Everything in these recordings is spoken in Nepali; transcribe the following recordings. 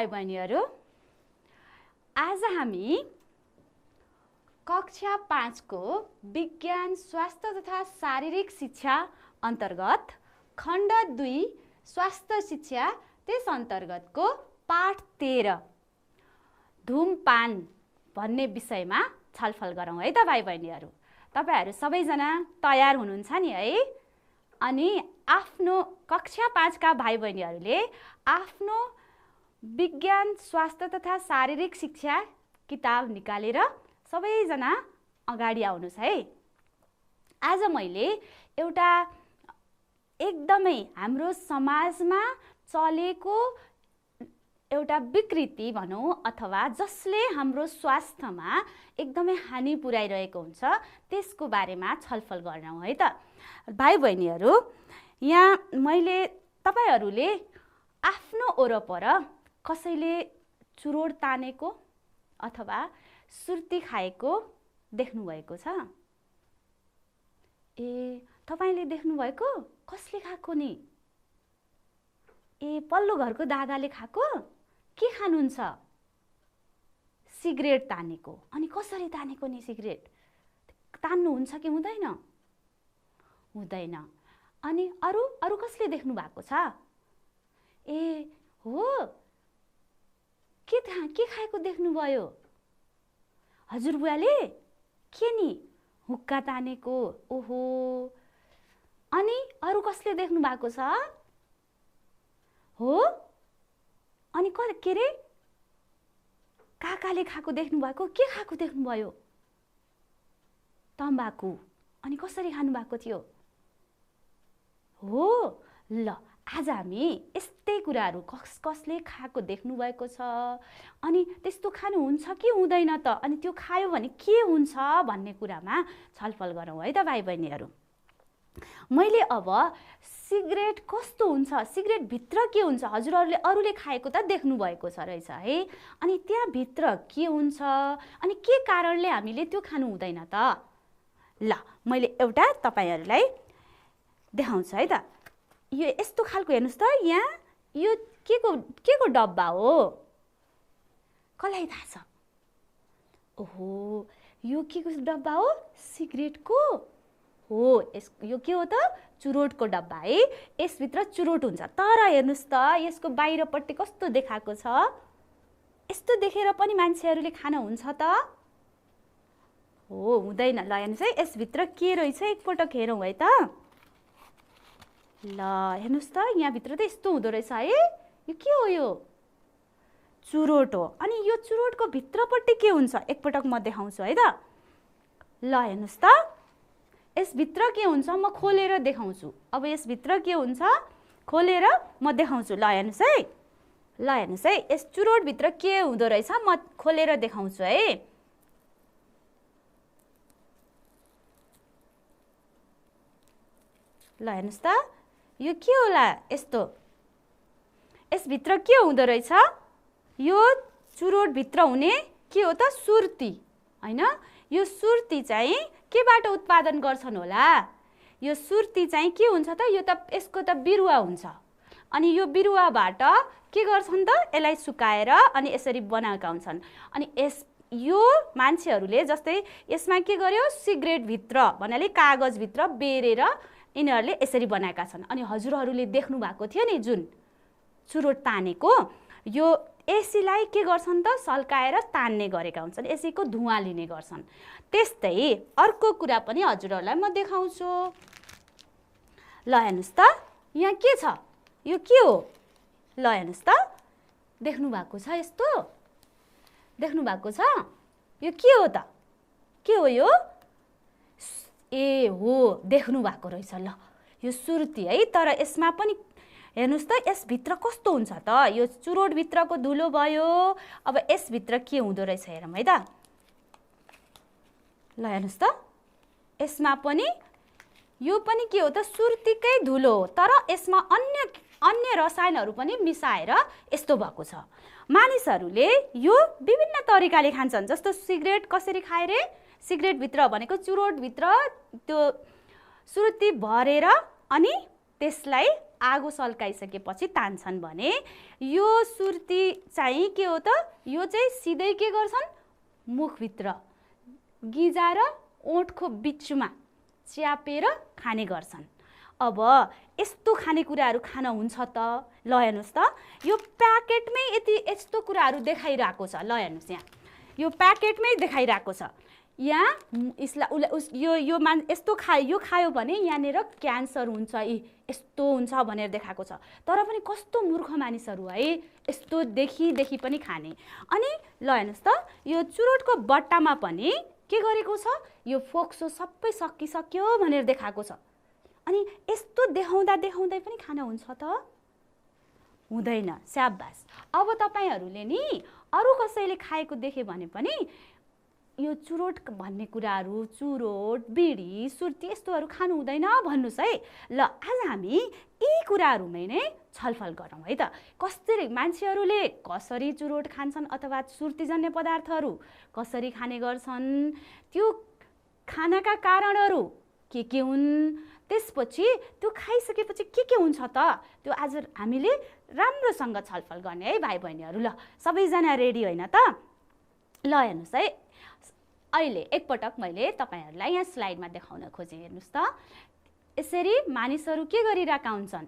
भाइ बहिनीहरू, आज हामी कक्षा 5 को विज्ञान स्वास्थ्य तथा शारीरिक शिक्षा अन्तर्गत खण्ड 2 स्वास्थ्य शिक्षा त्यस अन्तर्गतको पाठ 13 धूमपान भन्ने विषयमा छलफल गरौँ है त भाइ बहिनीहरू। तपाईहरु सबैजना तयार हुनुहुन्छ नि है? अनि आफ्नो कक्षा 5 का भाइ बहिनीहरूले आफ्नो विज्ञान स्वास्थ्य तथा शारीरिक शिक्षा किताब निकालेर सबैजना अगाडि आउनुस् है। आज मैले एउटा एकदमै हाम्रो समाजमा चलेको एउटा विकृति भनौं अथवा जसले हाम्रो स्वास्थ्यमा एकदमै हानि पुर्याइरहेको हुन्छ त्यसको बारेमा छलफल गरौँ है त। भाइ बहिनीहरू, यहाँ मैले तपाईहरुले आफ्नो वरपर कसैले चुरोट तानेको अथवा सुर्ती खाएको देख्नु भएको छ? ए, तपाईले देख्नु भएको? कसले खाएको नि? ए, पल्लो घरको दादाले खाएको? के खानुहुन्छ? सिगरेट तानेको। अनि कसरी तानेको नि सिगरेट? तान्नु हुन्छ कि हुँदैन? हुँदैन। अनि अरु कसले देख्नु भएको छ? ए, हो, के खाएको देख्नु भयो? हजुरबुवाले के नि? हुक्का तानेको। ओहो। अनि अरु कसले देख्नु भएको छ? हो, अनि के रे? काकाले खाएको देख्नु भएको? के खाएको देख्नु भयो? तम्बाकु। अनि कसरी खानु भएको थियो? हो, ल आज हामी यस्तै कुराहरु कसले खाएको देख्नु भएको छ, अनि त्यस्तो खानु हुन्छ कि हुँदैन त, अनि त्यो खायो भने के हुन्छ भन्ने कुरामा छलफल गरौँ है त भाइ बहिनीहरू। मैले अब सिगरेट कस्तो हुन्छ, सिगरेट भित्र के हुन्छ, हजुरहरूले अरूले खाएको त देख्नु भएको छ रहेछ है। अनि त्यहाँ भित्र के हुन्छ, अनि के कारणले हामीले त्यो खानु हुँदैन त? ल मैले एउटा तपाईहरुलाई देखाउँछु है त। यो यस्तो खालको हेर्नुस् त, यहाँ यो के को डब्बा हो? कसलाई थाहा छ? ओहो, यो के को डब्बा हो? सिगरेटको हो। यो के हो त? चुरोटको डब्बा है। यसभित्र चुरोट हुन्छ। तर हेर्नुस् त, यसको बाहिरपट्टि कस्तो देखाएको छ? यस्तो देखेर पनि मान्छेहरूले खान हुन्छ त? हो, हुँदैन। ल हेर्नुस् है, यसभित्र के रहेछ एकपटक हेरौँ है त। ल हेर्नुस् त, यहाँ भित्र त यस्तो हुँदो रहेछ है। यो के हो? यो चुरोट हो। अनि यो चुरोटको भित्रपट्टि के हुन्छ एकपटक म देखाउँछु है त। ल हेर्नुस् त, यसभित्र के हुन्छ म खोलेर देखाउँछु। अब यसभित्र के हुन्छ खोलेर म देखाउँछु। ल हेर्नुस् है, ल हेर्नुस् है, यस चुरोट भित्र के हुँदो रहेछ म खोलेर देखाउँछु है। ल हेर्नुस् त, यो के होला यस्तो? यसभित्र के हुँदो रहेछ? यो चुरोट भित्र हुने के हो त? सुर्ती हैन? यो सुर्ती चाहिँ केबाट उत्पादन गर्छन् होला? यो सुर्ती चाहिँ के हुन्छ त? यो त यसको त बिरुवा हुन्छ। अनि यो बिरुवाबाट के गर्छन् त? यसलाई सुकाएर अनि यसरी बनाएका हुन्छन्। अनि यो मान्छेहरूले जस्तै यसमा के गर्यो? सिगरेट भित्र भन्नाले कागज भित्र बेरेर यिनीहरूले यसरी बनाएका छन्। अनि हजुरहरूले देख्नु भएको थियो नि जुन चुरोट तानेको, यो एसीलाई के गर्छन् त? सल्काएर तान्ने गरेका हुन्छन्, एसीको धुवाँ लिने गर्छन्। त्यस्तै अर्को कुरा पनि हजुरहरूलाई म देखाउँछु। ल हेर्नुस् त, यहाँ के छ? यो के हो? ल हेर्नुस् त, देख्नु भएको छ? यस्तो देख्नु भएको छ? यो के हो त? के हो यो? ए हो, देख्नु भएको रहेछ। ल यो सुर्ती है। तर यसमा पनि हेर्नुस् त, यसभित्र कस्तो हुन्छ त? यो चुरोट भित्रको धुलो भयो। अब यसभित्र के हुँदो रहेछ हेरौँ है त। ल हेर्नुस् त, यसमा पनि यो पनि के हो त? सुर्तीकै धुलो हो। तर यसमा अन्य रसायनहरू पनि मिसाएर यस्तो भएको छ। मानिसहरूले यो विभिन्न तरिकाले खान्छन्। जस्तो सिगरेट कसरी खाए रे? सिगरेट भित्र भनेको चुरोट भित्र त्यो सुर्ती भरेर अनि त्यसलाई आगो सल्काइसकेपछि तान्छन् भने यो सुर्ती चाहिँ के हो त, यो चाहिँ सिधै के गर्छन्, मुखभित्र गिजा र ओठको बिचमा च्यापेर खाने गर्छन्। अब यस्तो खानेकुराहरू खान हुन्छ त? ल हेर्नुहोस् त, यो प्याकेटमै यस्तो कुराहरू देखाइरहेको छ। ल हेर्नुहोस्, यहाँ यो प्याकेटमै देखाइरहेको छ। यहाँ यो यस्तो यो खायो भने यहाँनिर क्यान्सर हुन्छ, यस्तो हुन्छ भनेर देखाएको छ। तर पनि कस्तो मूर्ख मानिसहरू है, यस्तो देखि पनि खाने। अनि ल हेर्नुहोस् त, यो चुरोटको बट्टामा पनि के गरेको छ, यो फोक्सो सबै सकिसक्यो भनेर देखाएको छ। अनि यस्तो देखाउँदै पनि खाना हुन्छ त? हुँदैन। स्याबास। अब तपाईहरूले नि अरू कसैले खाएको देख्यो भने पनि यो चुरोट भन्ने कुराहरू, चुरोट, बिडी, सुर्ती यस्तोहरू खानु हुँदैन भन्नुहोस् है। ल आज हामी यी कुराहरूमै नै छलफल गरौँ है त। कसरी मान्छेहरूले कसरी चुरोट खान्छन् अथवा सुर्तीजन्य पदार्थहरू कसरी खाने गर्छन्, त्यो खानाका कारणहरू के हुन्, त्यसपछि त्यो खाइसकेपछि के हुन्छ त, त्यो आज हामीले राम्रोसँग छलफल गर्ने है भाइ बहिनीहरू। ल सबैजना रेडी होइन त? ल हेर्नुहोस् है, अहिले एकपटक मैले तपाईहरूलाई यहाँ स्लाइडमा देखाउन खोजेँ। हेर्नुहोस् त, यसरी मानिसहरू के गरिरहेका हुन्छन्,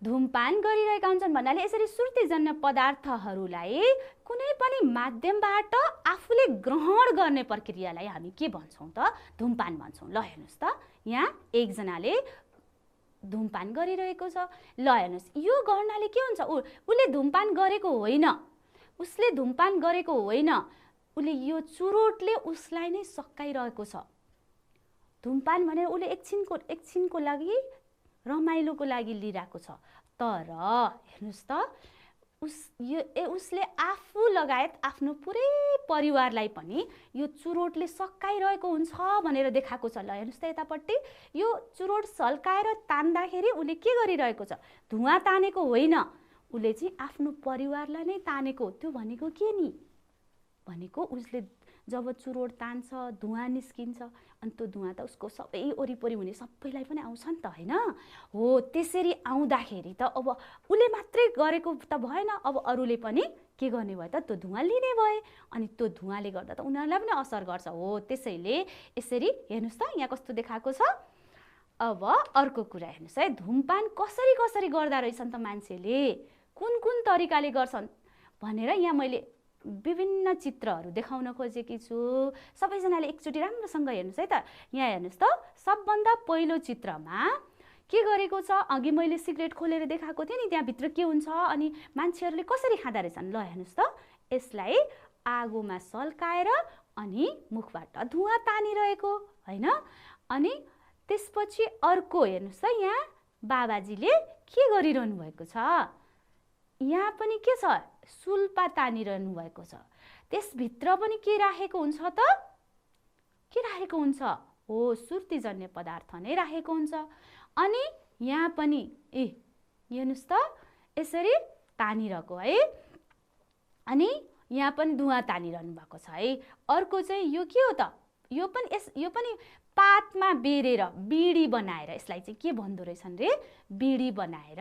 धुमपान गरिरहेका हुन्छन् भन्नाले यसरी सुर्तीजन्य पदार्थहरूलाई कुनै पनि माध्यमबाट आफूले ग्रहण गर्ने प्रक्रियालाई हामी के भन्छौँ त, धुमपान भन्छौँ। ल हेर्नुहोस् त, यहाँ एकजनाले धुमपान गरिरहेको छ। ल हेर्नुहोस्, यो गर्नाले के हुन्छ, उसले धुमपान गरेको होइन, उसले धुमपान गरेको होइन, उसले यो चुरोटले उसलाई नै सकाइरहेको छ। धुमपान भनेर उसले एकछिनको लागि रमाइलोको लागि लिइरहेको छ। तर हेर्नुहोस् त, उसले आफू लगायत आफ्नो पुरै परिवारलाई पनि यो चुरोटले सकाइरहेको हुन्छ भनेर देखाएको छ। ल हेर्नुहोस् त, यतापट्टि यो चुरोट सल्काएर तान्दाखेरि उसले के गरिरहेको छ, धुवा तानेको होइन, उसले चाहिँ आफ्नो परिवारलाई नै तानेको। त्यो भनेको के नि, भनेको उसले जब चुरोट तान्छ धुवा निस्किन्छ, अनि त्यो धुवा त उसको सबै वरिपरि हुने सबैलाई पनि आउँछ नि त, होइन हो? त्यसरी आउँदाखेरि त अब उसले मात्रै गरेको त भएन, अब अरूले पनि के गर्ने भयो त, त्यो धुवा लिने भए, अनि त्यो धुवाले गर्दा त उनीहरूलाई पनि असर गर्छ। हो त्यसैले यसरी हेर्नुहोस् त, यहाँ कस्तो देखाएको छ। अब अर्को कुरा हेर्नुहोस् है, धुमपान कसरी गर्दा रहेछन् त मान्छेले, कुन तरिकाले गर्छन् भनेर यहाँ मैले विभिन्न चित्रहरू देखाउन खोजेकी छु। सबैजनाले एकचोटि राम्रोसँग हेर्नुहोस् है त। यहाँ हेर्नुहोस् त, सबभन्दा पहिलो चित्रमा के गरेको छ, अघि मैले सिगरेट खोलेर देखाएको थिएँ नि, त्यहाँभित्र के हुन्छ अनि मान्छेहरूले कसरी खाँदा रहेछन्। ल हेर्नुहोस् त, यसलाई आगोमा सल्काएर अनि मुखबाट धुवा तानिरहेको होइन। अनि त्यसपछि अर्को हेर्नुहोस् त, यहाँ बाबाजीले के गरिरहनु भएको छ, यहाँ पनि के छ, सुल्पा तानिरहनु भएको छ। त्यसभित्र पनि के राखेको हुन्छ त, के राखेको हुन्छ, हो सुर्तीजन्य पदार्थ नै राखेको हुन्छ। अनि यहाँ पनि हेर्नुहोस् त, यसरी तानिरहेको है, अनि यहाँ पनि धुवा तानिरहनु भएको छ है। अर्को चाहिँ यो के हो त, यो पनि पातमा बेरेर बिडी बनाएर, यसलाई चाहिँ के भन्दो रहेछन् रे, बिडी बनाएर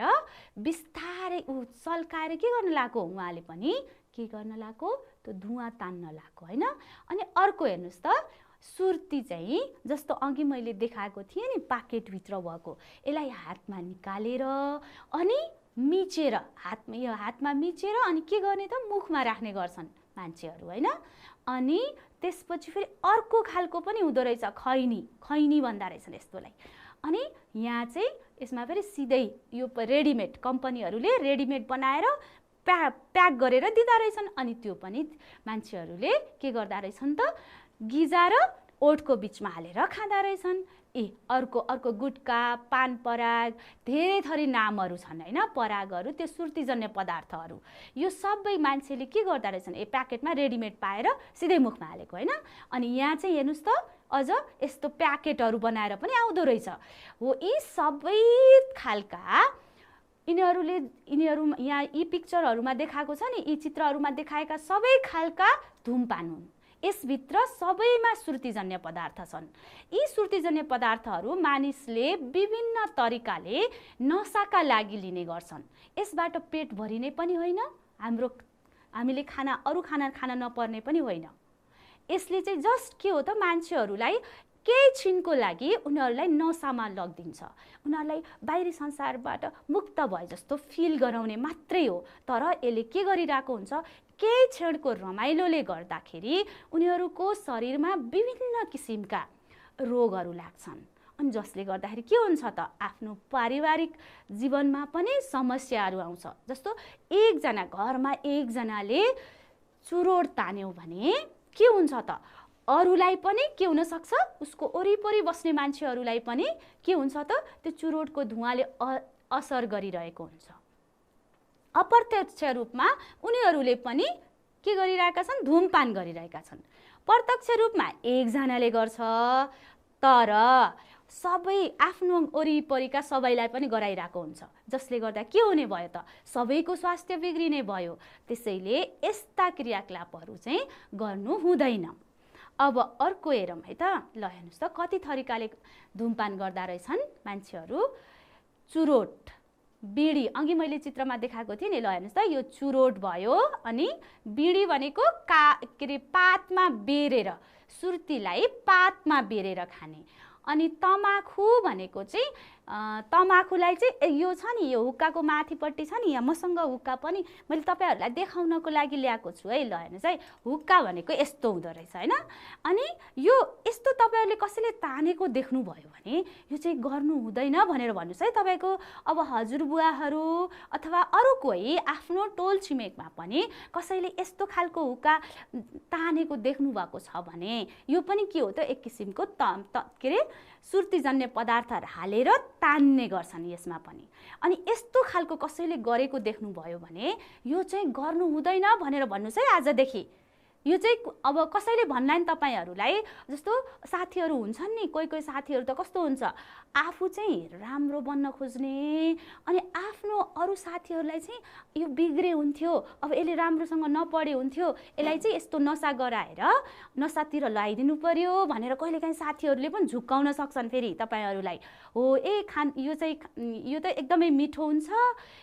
बिस्तारै सल्काएर के गर्न लाग्यो, उहाँले पनि के गर्न लाग्यो, त्यो धुवा तान्न लाग्यो होइन। अनि अर्को हेर्नुहोस् त, सुर्ती चाहिँ जस्तो अघि मैले देखाएको थिएँ नि पाकेटभित्र भएको, यसलाई हातमा निकालेर अनि मिचेर, हातमा मिचेर अनि के गर्ने त, मुखमा राख्ने गर्छन् मान्छेहरू होइन। अनि त्यसपछि फेरि अर्को खालको पनि हुँदो रहेछ, खैनी भन्दा रहेछन् यस्तोलाई। अनि यहाँ चाहिँ यसमा फेरि सिधै यो रेडिमेड कम्पनीहरूले रेडिमेड बनाएर प्याक गरेर दिँदा रहेछन्। अनि त्यो पनि मान्छेहरूले के गर्दा रहेछन् त, गिजा र ओठको बिचमा हालेर खाँदा रहेछन्। अर्को गुट्का, पान पराग, धेरै थरी नामहरू छन् होइन, परागहरू, त्यो सुर्तीजन्य पदार्थहरू, यो सबै मान्छेले के गर्दा रहेछन्, प्याकेटमा रेडिमेड पाएर सिधै मुखमा हालेको होइन। अनि यहाँ चाहिँ हेर्नुहोस् त, अझ यस्तो प्याकेटहरू बनाएर पनि आउँदो रहेछ। हो यी सबै खालका यिनीहरू यहाँ यी पिक्चरहरूमा देखाएको छ नि, यी चित्रहरूमा देखाएका सबै खालका धुमपान हुन्। यसभित्र सबैमा सुर्तीजन्य पदार्थ छन्। यी सुर्तीजन्य पदार्थहरू मानिसले विभिन्न तरिकाले नसाका लागि लिने गर्छन्। यसबाट पेट भरिने पनि होइन, हामीले अरू खाना खान नपर्ने पनि होइन। यसले चाहिँ जस्ट के हो त, मान्छेहरूलाई केही छिनको लागि उनीहरूलाई नसामा लगिदिन्छ, उनीहरूलाई बाहिरी संसारबाट मुक्त भए जस्तो फिल गराउने मात्रै हो। तर यसले के गरिरहेको हुन्छ, केही क्षणको रमाइलोले गर्दाखेरि उनीहरूको शरीरमा विभिन्न किसिमका रोगहरू लाग्छन्। अनि जसले गर्दाखेरि के हुन्छ त, आफ्नो पारिवारिक जीवनमा पनि समस्याहरू आउँछ। जस्तो एकजना घरमा एकजनाले चुरोट तान्यो भने के हुन्छ त, अरूलाई पनि के हुन सक्छ, उसको वरिपरि बस्ने मान्छेहरूलाई पनि के हुन्छ त, त्यो चुरोटको धुवाँले असर गरिरहेको हुन्छ। अप्रत्यक्ष रूपमा उनीहरूले पनि के गरिरहेका छन्, धूमपान गरिरहेका छन्। प्रत्यक्ष रूपमा एकजनाले गर्छ, तर सबै आफ्नो वरिपरिका सबैलाई पनि गराइरहेको हुन्छ, जसले गर्दा के हुने भयो त, सबैको स्वास्थ्य बिग्रिने भयो। त्यसैले यस्ता क्रियाकलापहरू चाहिँ गर्नु हुँदैन। अब अर्को हेरौँ है त, ल हेर्नुहोस् त कति तरिकाले धूमपान गर्दा रहेछन् मान्छेहरू। चुरोट, बिडी, अघि मैले चित्रमा देखाएको थिएँ नि, ल हेर्नुहोस् त यो चुरोट भयो। अनि बिडी भनेको के अरे पातमा बेरेर, सुर्तीलाई पातमा बेरेर खाने। अनि तमाखु भनेको चाहिँ तमाखुलाई चाहिँ यो छ नि, यो हुक्काको माथिपट्टि छ नि, यहाँ मसँग हुक्का पनि मैले तपाईँहरूलाई देखाउनको लागि ल्याएको छु है। ल हेर्नुहोस् है, हुक्का भनेको यस्तो हुँदो रहेछ होइन। अनि यो यस्तो तपाईँहरूले कसैले तानेको देख्नुभयो भने यो चाहिँ गर्नु हुँदैन भनेर भन्नुहोस् है। तपाईँको अब हजुरबुवाहरू अथवा अरू कोही आफ्नो टोल छिमेकमा पनि कसैले यस्तो खालको हुक्का तानेको देख्नुभएको छ भने यो पनि के हो त, एक किसिमको के अरे सुर्तीजन्य पदार्थहरू हालेर तान्ने गर्छन् यसमा पनि। अनि यस्तो खालको कसैले गरेको देख्नुभयो भने यो चाहिँ गर्नु हुँदैन भनेर भन्नुहोस् है आजदेखि। यो चाहिँ अब कसैले भन्ला नि तपाईँहरूलाई, जस्तो साथीहरू हुन्छन् नि, कोही कोही साथीहरू त कस्तो हुन्छ, आफू चाहिँ राम्रो बन्न खोज्ने अनि आफ्नो अरू साथीहरूलाई चाहिँ यो बिग्रे हुन्थ्यो, अब यसले राम्रोसँग नपढे हुन्थ्यो, यसलाई चाहिँ यस्तो नसा गराएर नसातिर लगाइदिनु पर्यो भनेर कहिलेकाहीँ साथीहरूले पनि झुक्काउन सक्छन् फेरि तपाईँहरूलाई। हो यो त एकदमै मिठो हुन्छ,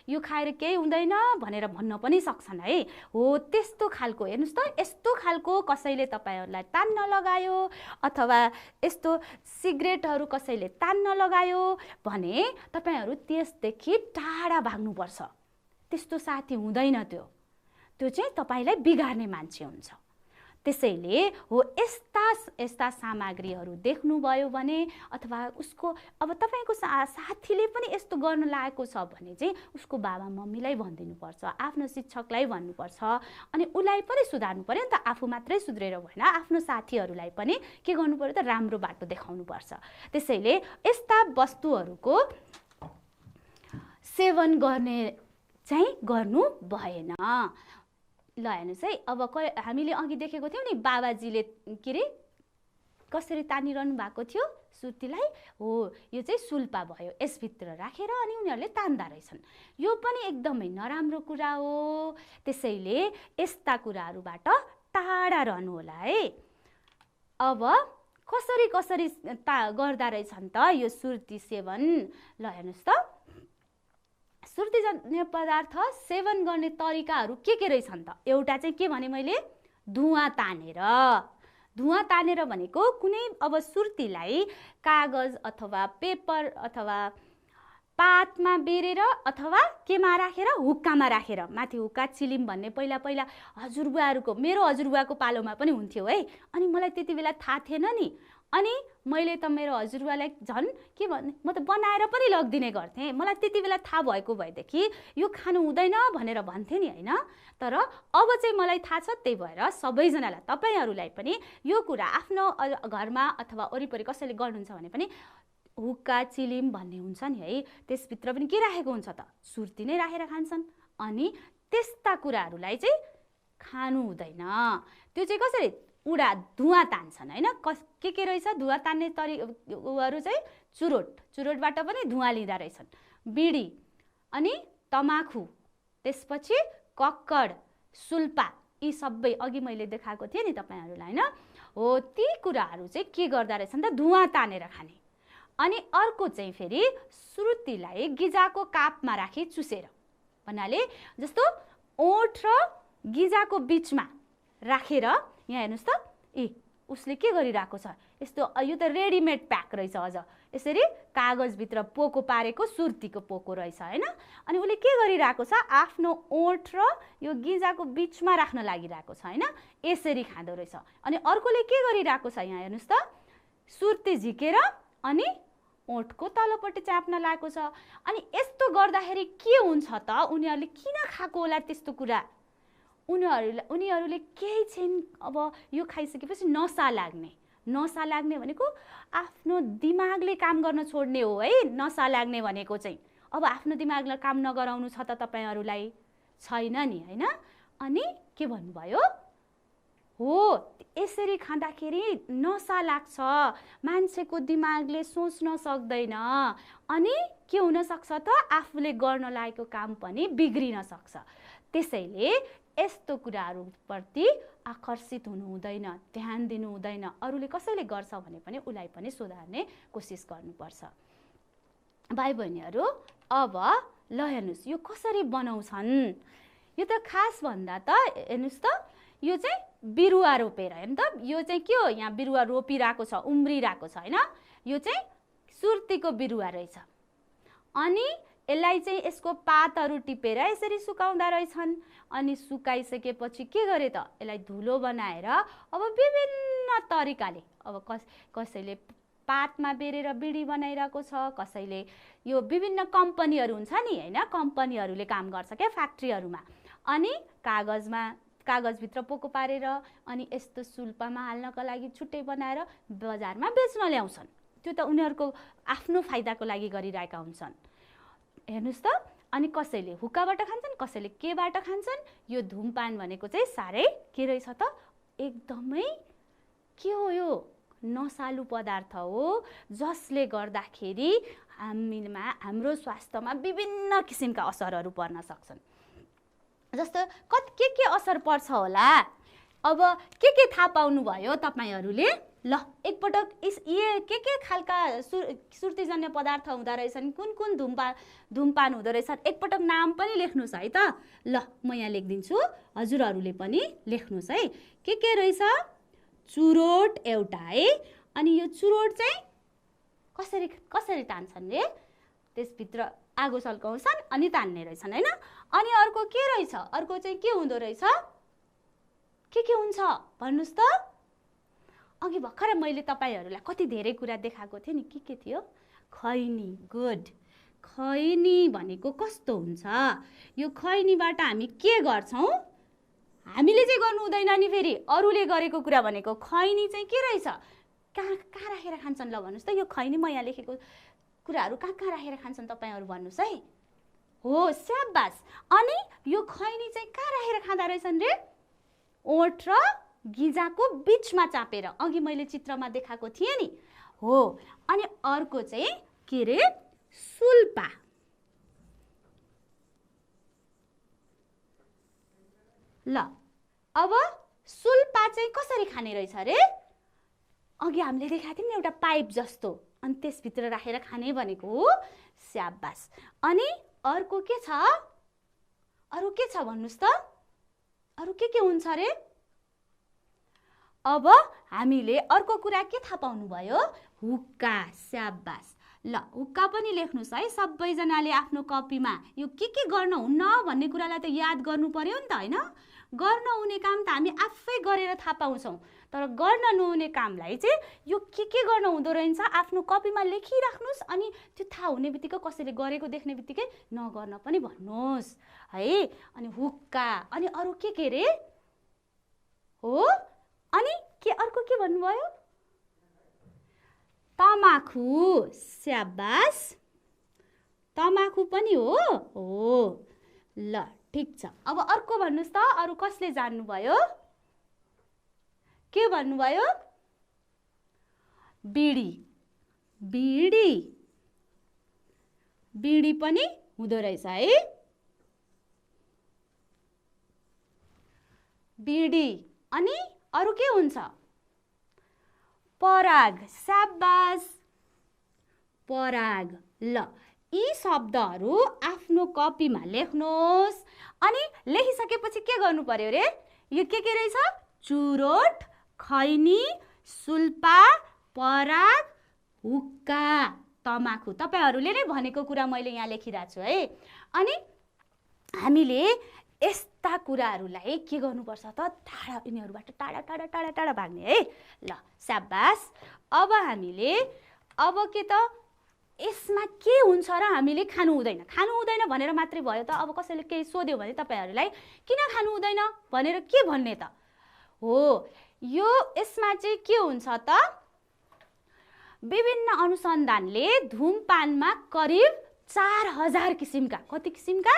यो खाएर केही हुँदैन भनेर भन्न पनि सक्छन् है। हो त्यस्तो खालको हेर्नुहोस् त, यस्तो खालको कसैले तपाईँहरूलाई तान्न लगायो अथवा यस्तो सिगरेटहरू कसैले तान्न लगायो भने तपाईँहरू त्यसदेखि टाढा भाग्नुपर्छ। त्यस्तो साथी हुँदैन, त्यो चाहिँ तपाईँलाई बिगार्ने मान्छे हुन्छ। त्यसैले हो यस्ता सामग्रीहरू देख्नुभयो भने अथवा उसको अब तपाईँको साथीले पनि यस्तो गर्न लागेको छ भने चाहिँ उसको बाबा मम्मीलाई भनिदिनुपर्छ, आफ्नो शिक्षकलाई भन्नुपर्छ। अनि उसलाई पनि सुधार्नु पर्यो नि त, आफू मात्रै सुध्रेर भएन, आफ्नो साथीहरूलाई पनि के गर्नु पर्यो त, राम्रो बाटो देखाउनुपर्छ। त्यसैले यस्ता वस्तुहरूको सेवन गर्ने चाहिँ गर्नु भएन। ल हेर्नुहोस् है, अब हामीले अघि देखेको थियौँ नि बाबाजीले के अरे कसरी तानिरहनु भएको थियो सुर्तीलाई। हो यो चाहिँ सुल्पा भयो, यसभित्र राखेर अनि उनीहरूले तान्दा रहेछन्। यो पनि एकदमै नराम्रो कुरा हो। त्यसैले यस्ता कुराहरूबाट टाढा रहनु होला है। अब कसरी गर्दा रहेछन् त यो सुर्ती सेवन, ल हेर्नुहोस् त सुर्तीजन्य पदार्थ सेवन गर्ने तरिकाहरू के रहेछन् त। एउटा चाहिँ के भने मैले, धुवाँ तानेर भनेको कुनै अब सुर्तीलाई कागज अथवा पेपर अथवा पातमा बेरेर अथवा केमा राखेर, हुक्कामा राखेर, माथि हुक्का चिलिम भन्ने पहिला हजुरबुवाहरूको, मेरो हजुरबुवाको पालोमा पनि हुन्थ्यो है। अनि मलाई त्यति बेला थाहा थिएन नि, अनि मैले त मेरो हजुरबुवालाई झन् के भन्ने, म त बनाएर पनि लगिदिने गर्थेँ। मलाई त्यति बेला थाहा भएको भएदेखि यो खानु हुँदैन भनेर भन्थेँ नि होइन। तर अब चाहिँ मलाई थाहा छ, त्यही भएर सबैजनालाई, तपाईँहरूलाई पनि यो कुरा आफ्नो घरमा अथवा वरिपरि कसैले गर्नुहुन्छ भने पनि हुक्का चिलिम भन्ने हुन्छ नि है, त्यसभित्र पनि के राखेको हुन्छ त, सुर्ती नै राखेर खान्छन्। अनि त्यस्ता कुराहरूलाई चाहिँ खानु हुँदैन। त्यो चाहिँ कसरी धुवाँ तान्छन् होइन। के रहेछ धुवाँ तान्ने तरिकाहरू चाहिँ, चुरोटबाट पनि धुवाँ लिँदा रहेछन्, बिडी अनि तमाखु, त्यसपछि कक्कड, सुल्पा, यी सबै अघि मैले देखाएको थिएँ नि तपाईहरुलाई हैन, हो ती कुराहरू चाहिँ के गर्दा रहेछन् त धुवा तानेर खाने। अनि अर्को चाहिँ फेरि सुर्तीलाई गिजाको कापमा राखी चुसेर, भन्नाले जस्तो ओठ र गिजाको बीचमा राखेर यहाँ हेर्नुस् त, उसले के गरिरहेको छ, यस्तो यो त रेडीमेड प्याक रहेछ, अझ यसरी कागजभित्र पोको पारेको सुर्तीको पोको रहेछ हैन। अनि उसले के गरिरहेको छ, आफ्नो ओठ र यो गिजाको बीचमा राख्न लागिरहेको छ हैन, यसरी खाँदो रहेछ। अनि अर्कोले के गरिरहेको छ, यहाँ हेर्नुस् त, सुर्ती झिकेर अनि ओठको तलपट्टि चाप्न लागेको छ। अनि यस्तो गर्दाखेरि के हुन्छ त, उनीहरूले किन खाएको होला त्यस्तो कुरा, उनीहरूले केही छैन, अब यो खाइसकेपछि नसा लाग्ने। नसा लाग्ने भनेको आफ्नो दिमागले काम गर्न छोड्ने हो है, नसा लाग्ने भनेको चाहिँ। अब आफ्नो दिमागले काम नगराउनु छ त तपाईहरुलाई, छैन नि हैन। अनि के भन्नुभयो, हो यसरी खाँदाखेरि नसा लाग्छ, मान्छेको दिमागले सोच्न सक्दैन, अनि के हुन सक्छ त, आफूले गर्न लागेको काम पनि बिग्रिन सक्छ। त्यसैले यस्तो कुराहरू प्रति आकर्षित हुनु हुँदैन, ध्यान दिनु हुँदैन। अरूले कसैले गर्छ भने पनि उलाई पनि सुधार्ने कोसिस गर्नुपर्छ। भाइ बहिनीहरू, अब ल हेर्नुस् यो कसरी बनाउँछन्। यो त खास भन्दा त हेर्नुस् त, यो चाहिँ बिरुवा रोपेर, हेर्नु त यो चाहिँ के हो, यहाँ बिरुवा रोपिरहेको छ, उम्रिरहेको छ हैन। यो चाहिँ सुर्तीको बिरुवा रहेछ। अनि यसलाई चाहिँ यसको पातहरू टिपेर यसरी सुकाउँदा रहेछन्। अनि सुकाइसकेपछि के गरे त, यसलाई धुलो बनाएर अब विभिन्न तरिकाले, अब कसैले पातमा बेरेर बिडी बनाइरहेको छ, कसैले यो विभिन्न कम्पनीहरू हुन्छ नि हैन, कम्पनीहरूले काम गर्छ क्या फ्याक्ट्रीहरूमा। अनि कागजभित्र पोको पारेर अनि यस्तो सुल्पामा हाल्नको लागि छुट्टै बनाएर बजारमा बेच्न ल्याउँछन्। त्यो त उनीहरूको आफ्नो फाइदाको लागि गरिरहेका हुन्छन्, हेर्नुस् त। अनि कसैले हुक्काबाट खान्छन्, कसैले केबाट खान्छन्। यो धुमपान भनेको चाहिँ साह्रै के रहेछ त, एकदमै के हो, यो नसालु पदार्थ हो, जसले गर्दाखेरि हाम्रो स्वास्थ्यमा विभिन्न किसिमका असरहरू पर्न सक्छन्। जस्तो के असर पर्छ होला, अब के थाहा पाउनु भयो तपाईहरुले। ल एकपटक के खालका सुर्तीजन्य पदार्थ हुँदा रहेछन्, कुन धुमपान हुँदो रहेछन्, एकपटक नाम पनि लेख्नुस् है त। ल म यहाँ लेखिदिन्छु, हजुरहरूले पनि लेख्नुस् है। के रहेछ, चुरोट एउटा है। अनि यो चुरोट चाहिँ कसरी तान्छन् रे, त्यसभित्र आगो सल्काउँछन् अनि तान्ने रहेछन् हैन। अनि अर्को के रहेछ, अर्को चाहिँ के हुँदो रहेछ, के हुन्छ भन्नुस् त। अघि भर्खर मैले तपाईहरुलाई कति धेरै कुरा देखाएको थिएँ नि, के थियो, खैनी। गुड, खैनी भनेको कस्तो हुन्छ, यो खैनीबाट हामी के गर्छौं, हामीले चाहिँ गर्नु हुँदैन नि, फेरि अरूले गरेको कुरा भनेको। खैनी चाहिँ के रहेछ, कहाँ राखेर खान्छन्, ल भन्नुस् त। यो खैनी म यहाँ लेखेको कुराहरू कहाँ राखेर खान्छन् तपाईहरु भन्नुस् है। हो स्याबास। अनि यो खैनी चाहिँ कहाँ राखेर खाँदा रहेछन् रे, ओठ र गिजाको बीचमा चापेर, अघि मैले चित्रमा देखाएको थिएँ नि। हो, अनि अर्को चाहिँ के रे, सुल्पा। ल अब सुल्पा चाहिँ कसरी खाने रहेछ रे, अघि हामीले देखाएको थियौँ नि एउटा पाइप जस्तो, अनि त्यसभित्र राखेर खाने भनेको हो। स्याबास। अनि अर्को के छ, अरु के छ भन्नुस् त, अरु के हुन्छ रे। अब हामीले अर्को कुरा के थाहा पाउनु भयो, हुक्का। स्याबास। ल हुक्का पनि लेख्नुस् है सबैजनाले आफ्नो कपीमा। यो के गर्न हुन्न भन्ने कुरालाई त याद गर्नु पर्यो नि त हैन। गर्न हुने काम त हामी आफै गरेर थाहा पाउँछौं, तर गर्न नहुने कामलाई चाहिँ यो के गर्न हुँदो रहेछ आफ्नो कपीमा लेखिराख्नुस्। अनि त्यो थाहा हुने बित्तिकै कसैले गरेको देख्ने बित्तिकै नगर्न पनि भन्नुस् है। अनि हुक्का, अनि अरु के रे हो, अनि के अर्को के भन्नुभयो, तमाखु। स्याबास, तमाखु पनि हो। ल ठीक छ। अब अर्को भन्नुस् त, अरु कसले जान्नु भयो, के भन्नुभयो, बिडी। बिडी पनि हुँदो रहेछ है। बिडी अनि अरु के हुन्छ पराग शाबास पराग ल यी शब्दहरू आफ्नो कपीमा लेख्नुहोस् अनि लेखिसकेपछि के गर्नु पर्यो रे यो के रहेछ चुरोट खैनी सुल्पा पराग हुक्का तमाखु तपाईहरुले नै भनेको कुरा मैले यहाँ लेखिरहेको छु है अनि हामीले यस्ता कुराहरूलाई के गर्नुपर्छ त टाढा यिनीहरुबाट टाढा टाढा टाढा टाढा भाग्ने है ल शाबास अब हामीले अब के त यसमा के हुन्छ र हामीले खानु हुँदैन भनेर मात्रै भयो त अब कसैले केही सोध्यो भने तपाईहरुलाई किन खानु हुँदैन भनेर के भन्ने त हो यो यसमा चाहिँ के हुन्छ त विभिन्न अनुसन्धानले धूमपानमा करिब 4000 किसिमका कति किसिमका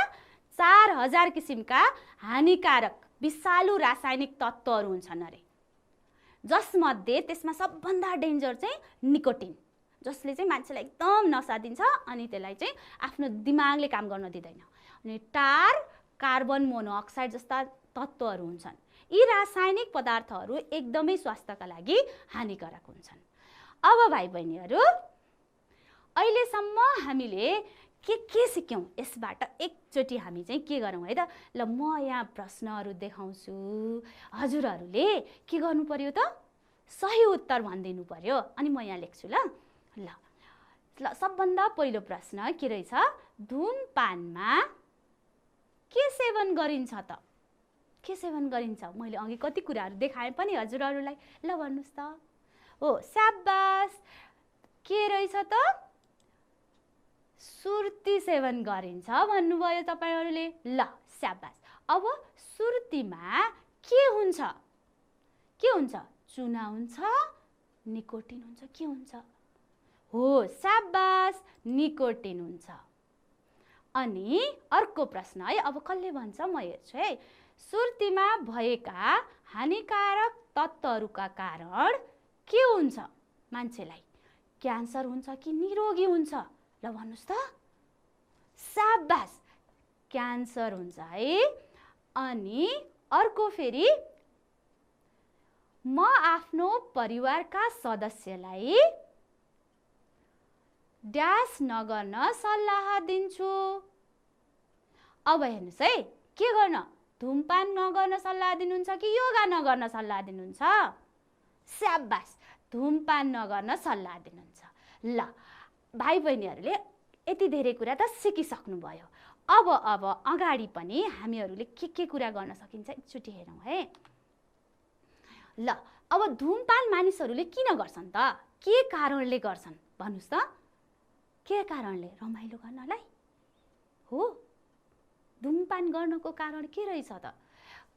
4000 किसिमका हानिकारक विषालु रासायनिक तत्त्वहरू हुन्छन् अरे जसमध्ये त्यसमा सबभन्दा डेन्जर चाहिँ निकोटिन जसले चाहिँ मान्छेलाई एकदम नशा दिन्छ अनि त्यसलाई चाहिँ आफ्नो दिमागले काम गर्न दिदैन अनि टार कार्बन मोनोअक्साइड जस्ता तत्त्वहरू हुन्छन् यी रासायनिक पदार्थहरू एकदमै स्वास्थ्यका लागि हानिकारक हुन्छन् अब भाइ बहिनीहरू अहिलेसम्म हामीले के सिक्यौं यसबाट एकचोटी हामी चाहिँ के गरौँ है त ल म यहाँ प्रश्नहरू देखाउँछु हजुरहरूले के गर्नु पर्यो त सही उत्तर भनिदिनु पर्यो अनि म यहाँ लेख्छु ल ल सबभन्दा पहिलो प्रश्न के रहेछ धूमपानमा के सेवन गरिन्छ त के सेवन गरिन्छ मैले अघि कति कुराहरू देखाएँ पनि हजुरहरूलाई ल भन्नुस् त हो शाबास के रहेछ त सुर्ती सेवन गरिन्छ भन्नुभयो तपाईहरुले ल शाबास अब सुर्तीमा के हुन्छ चुना हुन्छ निकोटिन हुन्छ के हुन्छ हो शाबास निकोटिन हुन्छ अनि अर्को प्रश्न है अब कसले भन्छ म हेर्छु है सुर्तीमा भएका हानिकारक तत्त्वहरूका कारण के हुन्छ मान्छेलाई क्यान्सर हुन्छ कि निरोगी हुन्छ ल भन्नुस् त शाबास क्यान्सर हुन्छ है अनि अर्को फेरि म आफ्नो परिवारका सदस्यलाई ड्यास नगर्न सल्लाह दिन्छु अब हेर्नुस् है के गर्न धूमपान नगर्न सल्लाह दिनुहुन्छ कि योगा नगर्न सल्लाह दिनुहुन्छ शाबास धूमपान नगर्न सल्लाह दिनुहुन्छ ल भाइ बहिनीहरूले यति धेरै कुरा त सिकिसक्नु भयो अब अगाडि पनि हामीहरूले के कुरा गर्न सकिन्छ एकचोटि हेरौँ है ल अब धूमपान मानिसहरूले किन गर्छन् त के कारणले गर्छन् भन्नुस् त के कारणले रमाइलो गर्नलाई हो धूमपान गर्नको कारण के रहेछ त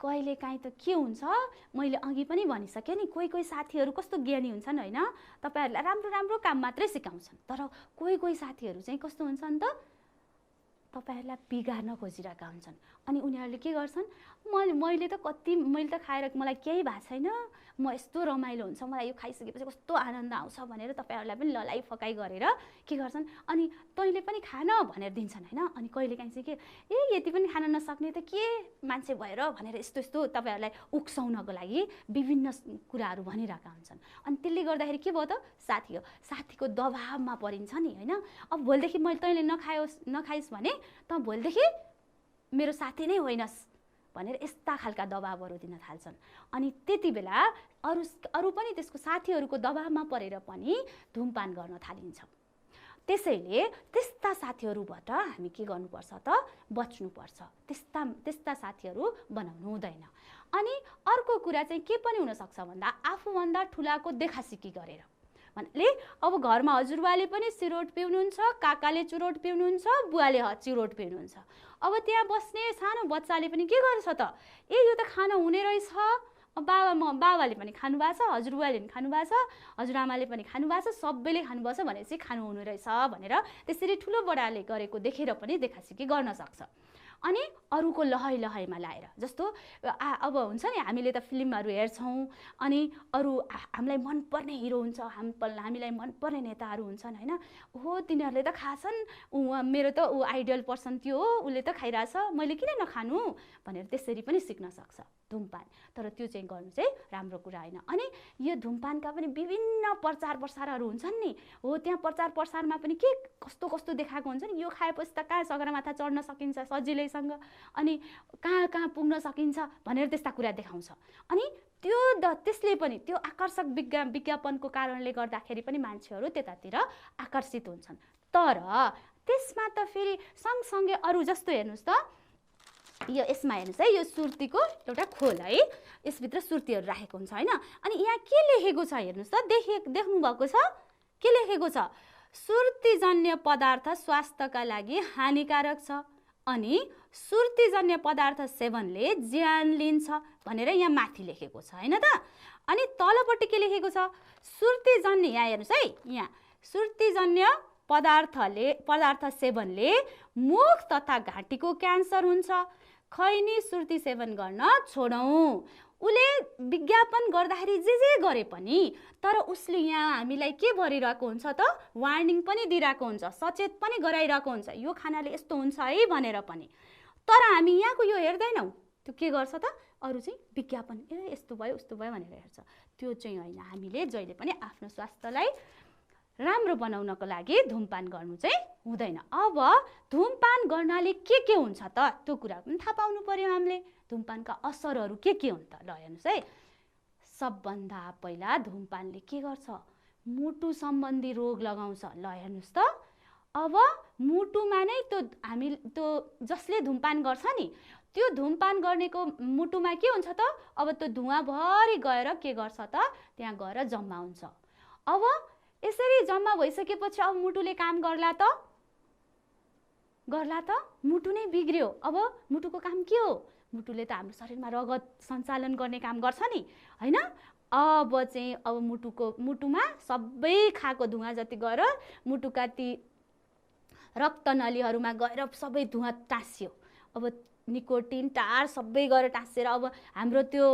कहिलेकाहीँ त के हुन्छ मैले अघि पनि भनिसकेँ नि कोही साथीहरू कस्तो ज्ञानी हुन्छन् हैन तपाईहरुलाई राम्रो राम्रो काम मात्रै सिकाउँछन् तर कोही साथीहरू चाहिँ कस्तो हुन्छन् त तपाईहरुलाई बिगार्न खोजिरहेका हुन्छन् अनि उनीहरूले के गर्छन् मैले त खाएर मलाई केही भएको छैन म यस्तो रमाइलो हुन्छ मलाई यो खाइसकेपछि कस्तो आनन्द आउँछ भनेर तपाईहरुलाई पनि ललाई फकाई गरेर के गर्छन् अनि तैँले पनि खान भनेर दिन्छन् हैन अनि कहिलेकाहीँ चाहिँ के यति पनि खान नसक्ने त के मान्छे भएर भनेर यस्तो तपाईहरुलाई उक्साउनको लागि विभिन्न कुराहरू भनिरहेका हुन्छन् अनि त्यसले गर्दाखेरि के भयो त साथीको दबावमा परिन्छ नि हैन अब भोलिदेखि मैले तैँले नखाइस् भने त भोलिदेखि मेरो साथी नै होइनस् भनेर यस्ता खालका दबावहरू दिन थाल्छन् अनि त्यति बेला अरु पनि त्यसको साथीहरूको दबावमा परेर पनि धूमपान गर्न थालिन्छ त्यसैले त्यस्ता साथीहरूबाट हामी के गर्नुपर्छ त बच्नुपर्छ त्यस्ता साथीहरू बनाउनु हुँदैन अनि अर्को कुरा चाहिँ के पनि हुन सक्छ भन्दा आफूभन्दा ठुलाको देखासिकी गरेर भन्नाले अब घरमा हजुरबाले पनि सिरोट पिउनुहुन्छ काकाले चुरोट पिउनुहुन्छ बुवाले चिरोट पिउनुहुन्छ अब त्यहाँ बस्ने सानो बच्चाले पनि के गर्छ त यो त खान हुने रहेछ बाबाले पनि खानु भएको छ हजुरबुवाले पनि खानु भएको छ हजुरआमाले पनि खानु भएको छ सबैले खानु भएको छ भनेपछि खानु हुने रहेछ भनेर त्यसरी ठुलो बडाले गरेको देखेर पनि देखासिकी गर्न सक्छ अनि अरूको लहै लहैमा लाएर, जस्तो अब हुन्छ नि हामीले त फिल्महरू हेर्छौँ अनि अरू हामीलाई मनपर्ने हिरो हुन्छ, हामीलाई मनपर्ने नेताहरू हुन्छन् होइन, हो तिनीहरूले त खाछन्, मेरो त आइडियल पर्सन त्यो हो, उसले त खाइरहेछ, मैले किन नखानु भनेर त्यसरी पनि सिक्न सक्छ धुमपान। तर त्यो चाहिँ गर्नु चाहिँ राम्रो कुरा होइन। अनि यो धुमपानका पनि विभिन्न प्रचार प्रसारहरू हुन्छन् नि, हो त्यहाँ प्रचार प्रसारमा पनि के कस्तो कस्तो देखाएको हुन्छ नि, यो खाएपछि त कहाँ सगरमाथा चढ्न सकिन्छ सजिलैसँग, अनि कहाँ कहाँ पुग्न सकिन्छ भनेर त्यस्ता कुरा देखाउँछ। अनि त्यसले पनि त्यो आकर्षक विज्ञापनको कारणले गर्दाखेरि पनि मान्छेहरू त्यतातिर आकर्षित हुन्छन्। तर त्यसमा त फेरि सँगसँगै अरू जस्तो हेर्नुहोस् त, यसमा हेर्नुहोस् है, यो सुर्तीको एउटा खोल है, यसभित्र सुर्तीहरू राखेको हुन्छ होइन। अनि यहाँ के लेखेको छ हेर्नुहोस् त, देख्नु भएको छ के लेखेको छ, सुर्तीजन्य पदार्थ स्वास्थ्यका लागि हानिकारक छ अनि सुर्तीजन्य पदार्थ सेवनले ज्यान लिन्छ भनेर यहाँ माथि लेखेको छ होइन त। अनि तलपट्टि के लेखेको छ, सुर्तीजन्य, यहाँ हेर्नुहोस् है, यहाँ सुर्तीजन्य पदार्थ सेवनले मुख तथा घाँटीको क्यान्सर हुन्छ, खैनी सुर्ती सेवन गर्न छोडौँ। उसले विज्ञापन गर्दाखेरि जे गरे पनि, तर उसले यहाँ हामीलाई के भनिरहेको हुन्छ त, वार्निङ पनि दिइरहेको हुन्छ, सचेत पनि गराइरहेको हुन्छ, यो खानाले यस्तो हुन्छ है भनेर पनि। तर हामी यहाँको यो हेर्दैनौँ, त्यो के गर्छ त, अरू चाहिँ विज्ञापन यस्तो भयो उस्तो भयो भनेर हेर्छ। त्यो चाहिँ होइन, हामीले जहिले पनि आफ्नो स्वास्थ्यलाई राम्रो बनाउनको लागि धुमपान गर्नु चाहिँ हुँदैन। अब धुमपान गर्नाले के हुन्छ त, त्यो कुरा पनि थाहा पाउनु पर्यो हामीले, धुमपानका असरहरू के हुन् त। ल हेर्नुहोस् है, सबभन्दा पहिला धुमपानले के गर्छ, मुटु सम्बन्धी रोग लगाउँछ। ल हेर्नुहोस् त, अब मुटुमा नै त्यो जसले धुमपान गर्छ नि, त्यो धुमपान गर्नेको मुटुमा के हुन्छ त, अब त्यो धुवाँभरि गएर के गर्छ त, त्यहाँ गएर जम्मा हुन्छ। अब यसरी जम्मा भइसकेपछि अब मुटुले काम गर्ला त मुटु नै बिग्रियो। अब मुटुको काम के हो, मुटुले त हाम्रो शरीरमा रगत सञ्चालन गर्ने काम गर्छ नि होइन। अब चाहिँ अब मुटुमा सबै खाएको धुवाँ जति गएर मुटुका ती रक्तनलीहरूमा गएर सबै धुवाँ टाँसियो। अब निकोटिन टार सबै गएर टाँसेर अब हाम्रो त्यो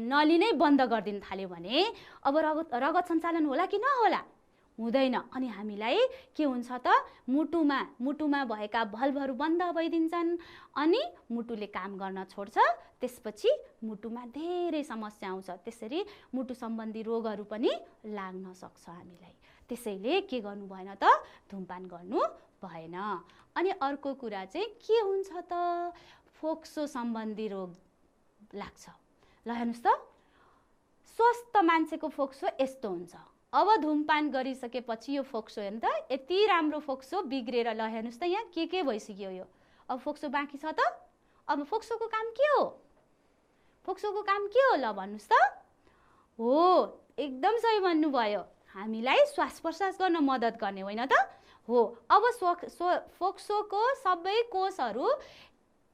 नली नै बन्द गरिदिन थाल्यो भने अब रगत सञ्चालन होला कि नहोला, हुँदैन। अनि हामीलाई के हुन्छ त, मुटुमा भएका भल्भहरू बन्द भइदिन्छन् अनि मुटुले काम गर्न छोड्छ, त्यसपछि मुटुमा धेरै समस्या आउँछ। त्यसरी मुटु सम्बन्धी रोगहरू पनि लाग्न सक्छ हामीलाई। त्यसैले के गर्नु भएन त, धुमपान गर्नु भएन। अनि अर्को कुरा चाहिँ के हुन्छ त, फोक्सो सम्बन्धी रोग लाग्छ। ल हेर्नुहोस् त, स्वस्थ मान्छेको फोक्सो यस्तो हुन्छ। अब धुमपान गरिसकेपछि यो फोक्सो हेर्नु त, यति राम्रो फोक्सो बिग्रेर, ल हेर्नुहोस् त यहाँ के भइसक्यो यो, अब फोक्सो बाँकी छ त। अब फोक्सोको काम के हो, फोक्सोको काम के हो ल भन्नुहोस् त। हो एकदम सही भन्नुभयो, हामीलाई श्वास प्रश्वास गर्न मद्दत गर्ने होइन त। हो अब फोक्सोको सबै कोषहरू